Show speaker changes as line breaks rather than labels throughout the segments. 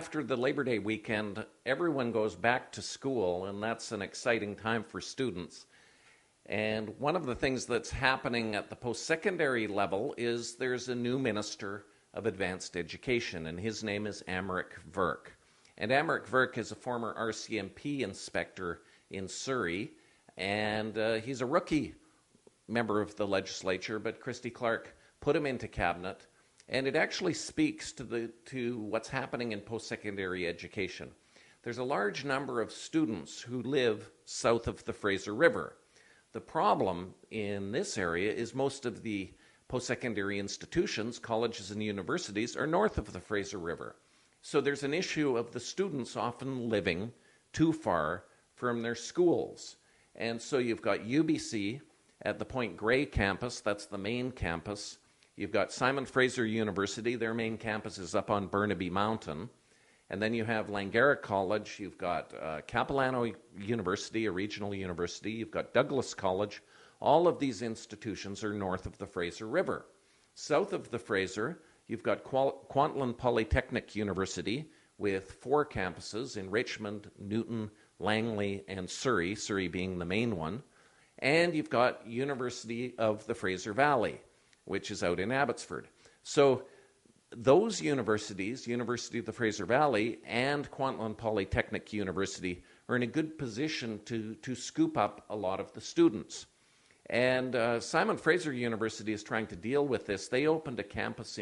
after the Labor Day weekend, everyone goes back to school, and that's an exciting time for students. And one of the things that's happening at the post-secondary level is there's a new Minister of Advanced Education, and his name is Amrik Virk. And Amrik Virk is a former RCMP inspector in Surrey, and he's a rookie member of the legislature, but Christy Clark put him into cabinet, and it actually speaks to what's happening in post-secondary education. There's a large number of students who live south of the Fraser River. The problem in this area is most of the post-secondary institutions, colleges and universities, are north of the Fraser River. So there's an issue of the students often living too far from their schools. And so you've got UBC at the Point Grey campus, that's the main campus. You've got Simon Fraser University, their main campus is up on Burnaby Mountain. And then you have Langara College, you've got Capilano University, a regional university, you've got Douglas College. All of these institutions are north of the Fraser River. South of the Fraser, you've got Kwantlen Polytechnic University with 4 campuses in Richmond, Newton, Langley, and Surrey, Surrey being the main one. And you've got University of the Fraser Valley, which is out in Abbotsford. So those universities, University of the Fraser Valley and Kwantlen Polytechnic University, are in a good position to scoop up a lot of the students. And Simon Fraser University is trying to deal with this. They opened a campus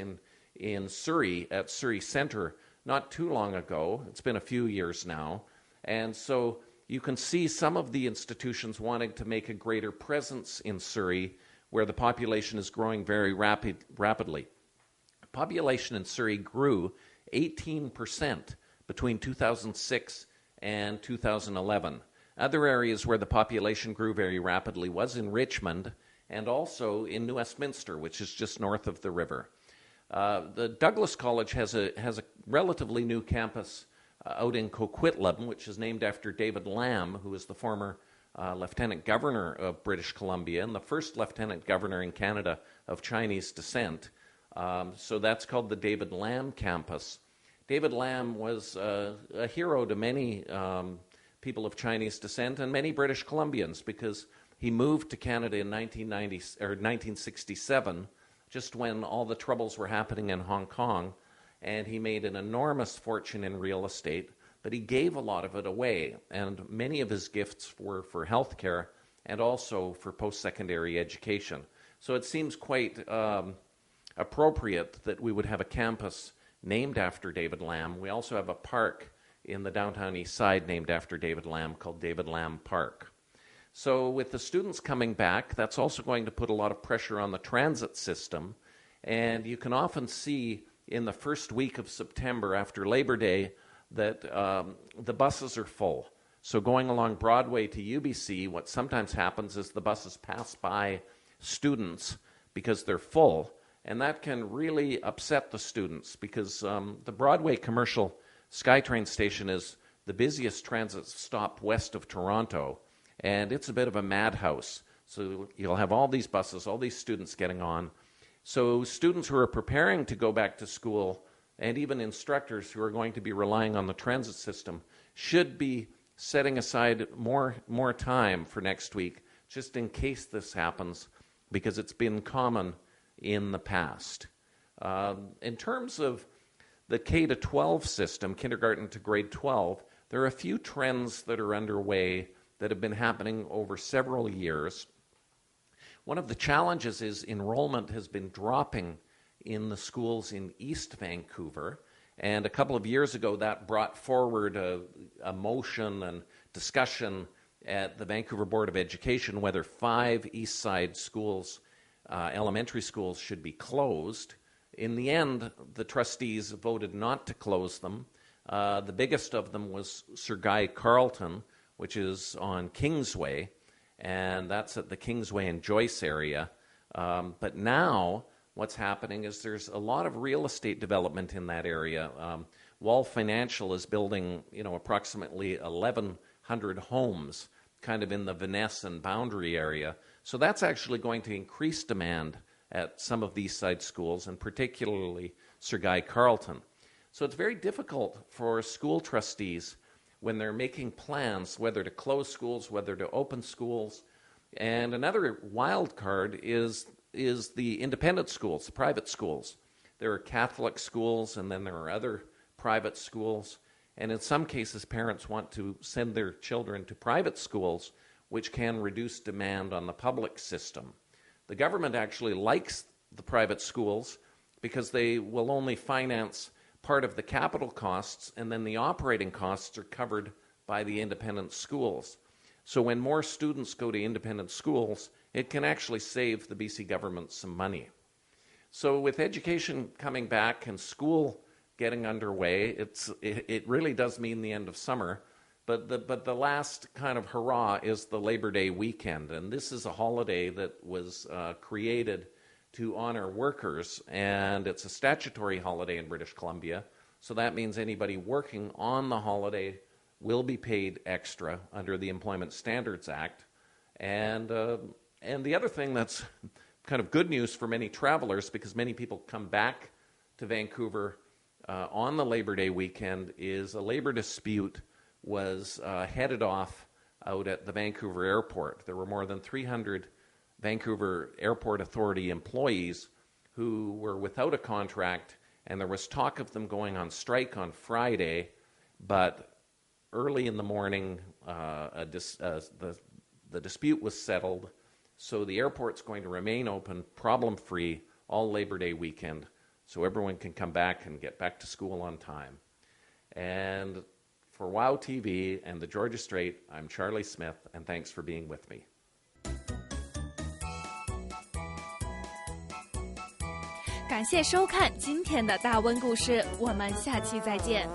in Surrey, at Surrey Centre, not too long ago. It's been a few years now. And so you can see some of the institutions wanting to make a greater presence in Surrey, where the population is growing very rapidly. Population in Surrey grew 18% between 2006 and 2011. Other areas where the population grew very rapidly was in Richmond and also in New Westminster, which is just north of the river. The Douglas College has a relatively new campus out in Coquitlam, which is named after David Lamb, who is the former Lieutenant Governor of British Columbia and the first Lieutenant Governor in Canada of Chinese descent. So that's called the David Lamb campus. David Lamb was a hero to many people of Chinese descent and many British Columbians, because he moved to Canada in 1967, just when all the troubles were happening in Hong Kong, and he made an enormous fortune in real estate, but he gave a lot of it away, and many of his gifts were for healthcare and also for post-secondary education. So it seems quite appropriate that we would have a campus named after David Lamb. We also have a park in the downtown east side named after David Lamb called David Lamb Park. So with the students coming back, that's also going to put a lot of pressure on the transit system, and you can often see in the first week of September after Labor Day that the buses are full. So going along Broadway to UBC, what sometimes happens is the buses pass by students because they're full, and that can really upset the students, because the Broadway commercial SkyTrain station is the busiest transit stop west of Toronto, and it's a bit of a madhouse. So you'll have all these buses, all these students getting on. So students who are preparing to go back to school, and even instructors who are going to be relying on the transit system, should be setting aside more time for next week, just in case this happens, because it's been common in the past. In terms of the K-12 system, kindergarten to grade 12, there are a few trends that are underway that have been happening over several years. One of the challenges is enrollment has been dropping in the schools in East Vancouver, and a couple of years ago that brought forward a motion and discussion at the Vancouver Board of Education whether 5 East Side schools, elementary schools, should be closed. In the end, the trustees voted not to close them. The biggest of them was Sir Guy Carleton, which is on Kingsway, and that's at the Kingsway and Joyce area. But now what's happening is there's a lot of real estate development in that area. Wall Financial is building, approximately 1,100 homes kind of in the Vaness and Boundary area. So that's actually going to increase demand at some of these side schools, and particularly Sir Guy Carleton. So it's very difficult for school trustees when they're making plans whether to close schools, whether to open schools. And another wild card is the independent schools, the private schools. There are Catholic schools, and then there are other private schools. And in some cases, parents want to send their children to private schools, which can reduce demand on the public system. The government actually likes the private schools because they will only finance part of the capital costs, and then the operating costs are covered by the independent schools. So when more students go to independent schools, it can actually save the BC government some money. So with education coming back and school getting underway, it really does mean the end of summer. But the last kind of hurrah is the Labor Day weekend. And this is a holiday that was created to honor workers, and it's a statutory holiday in British Columbia. So that means anybody working on the holiday will be paid extra under the Employment Standards Act. And the other thing that's kind of good news for many travelers, because many people come back to Vancouver on the Labor Day weekend, is a labor dispute was headed off out at the Vancouver airport. There were more than 300 Vancouver Airport Authority employees who were without a contract, and there was talk of them going on strike on Friday, but early in the morning the dispute was settled, so the airport's going to remain open, problem-free, all Labor Day weekend, so everyone can come back and get back to school on time. And for WOW TV and the Georgia Strait, I'm Charlie Smith, and thanks for being with me.
感谢收看今天的大温故事，我们下期再见。